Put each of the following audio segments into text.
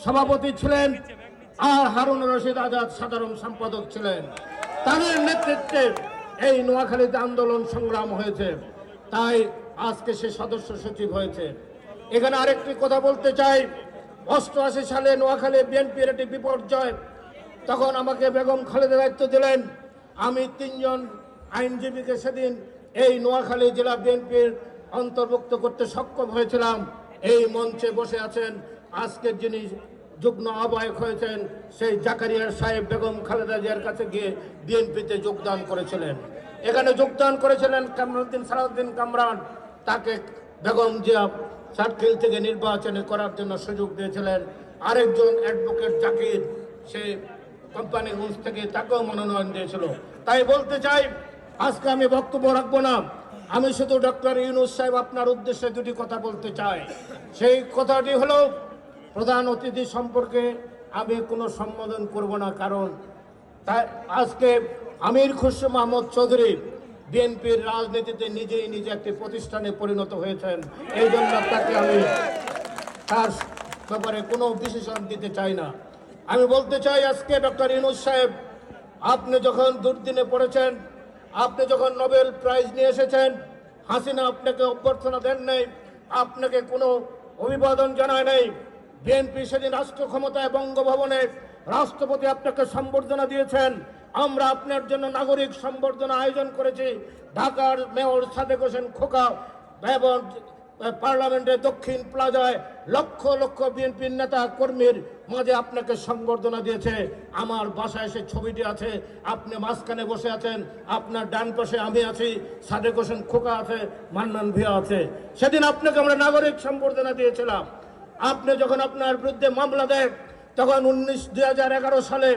সভাপতি ছিলেন আর হারুন রশিদ আজাদ সাধারণ সম্পাদক ছিলেন। তাদের নেতৃত্বে এই নোয়াখালীতে আন্দোলন সংগ্রাম হয়েছে, তাই আজকে সে সদস্য সচিব হয়েছে। এখানে আরেকটি কথা বলতে চাই, 88 সালে নোয়াখালী বিএনপির একটি বিপর্যয়, তখন আমাকে বেগম খালেদা দায়িত্ব দিলেন। আমি 3 জন আইনজীবীকে সেদিন এই নোয়াখালী জেলা বিএনপির অন্তর্ভুক্ত করতে সক্ষম হয়েছিলাম। এই মঞ্চে বসে আছেন আজকের যিনি যুগ্ম আহ্বায়ক হয়েছেন, সেই জাকারিয়া সাহেব বেগম খালেদা জিয়ার কাছে গিয়ে বিএনপিতে যোগদান করেছিলেন। এখানে যোগদান করেছিলেন কামরুদ্দিন সালাউদ্দিন কামরান, তাকে বেগম জিয়া সার্কেল থেকে নির্বাচনে করার জন্য সুযোগ দিয়েছিলেন। আরেকজন অ্যাডভোকেট জাকির, সে কোম্পানিগঞ্জ থেকে, তাকেও মনোনয়ন দিয়েছিল। তাই বলতে চাই, আজকে আমি বক্তব্য রাখবো না, আমি শুধু ডক্টর ইউনূস সাহেব আপনার উদ্দেশ্যে দুটি কথা বলতে চাই। সেই কথাটি হলো, প্রধান অতিথি সম্পর্কে আমি কোনো সম্বোধন করব না, কারণ তাই আজকে আমির খুসরো মাহমুদ চৌধুরী বিএনপির রাজনীতিতে নিজেই নিজে একটি প্রতিষ্ঠানে পরিণত হয়েছেন। এই জন্য তাকে আমি তার ব্যাপারে কোনো বিশেষণ দিতে চাই না। আমি বলতে চাই, আজকে ডক্টর ইউনূস সাহেব, আপনি যখন দুর্দিনে পড়েছেন, আপনি যখন নোবেল প্রাইজ নিয়ে এসেছেন, হাসিনা আপনাকে অভ্যর্থনা দেন নাই, আপনাকে কোনো অভিবাদন জানায় নাই। বিএনপি সেদিন রাষ্ট্র ক্ষমতায় বঙ্গভবনে রাষ্ট্রপতি আপনাকে সম্বর্ধনা দিয়েছেন। আমরা আপনার জন্য নাগরিক সম্বর্ধনা আয়োজন করেছি। ঢাকার মেয়র সাদেক হোসেন খোকা এবং পার্লামেন্টের দক্ষিণ প্লাজায় লক্ষ লক্ষ বিএনপির নেতা কর্মীর মাঝে আপনাকে সম্বর্ধনা দিয়েছে। আমার বাসায় সে ছবিটি আছে, আপনি মাঝখানে বসে আছেন, আপনার ডান পাশে আমি আছি, সাদেক হোসেন খোকা আছে, মান্নান ভিয়া আছে। সেদিন আপনাকে আমরা নাগরিক সম্বর্ধনা দিয়েছিলাম। আপনি যখন আপনার বিরুদ্ধে মামলা দেন, তখন 2011 সালে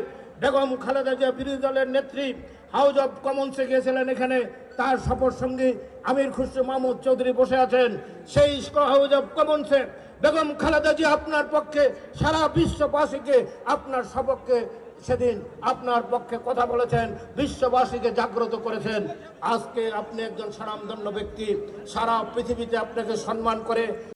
বেগম খালেদা জিয়া বিরোধী দলের নেত্রী হাউস অব কমন্সে গিয়েছিলেন। এখানে তার সফর সঙ্গী আমির খুসরো মাহমুদ চৌধুরী বসে আছেন। সেই হাউস অব কমন্সে বেগম খালেদা জিয়া আপনার পক্ষে, সারা বিশ্ববাসীকে আপনার সপক্ষে সেদিন আপনার পক্ষে কথা বলেছেন, বিশ্ববাসীকে জাগ্রত করেছেন। আজকে আপনি একজন স্বনামধন্য ব্যক্তি, সারা পৃথিবীতে আপনাকে সম্মান করে।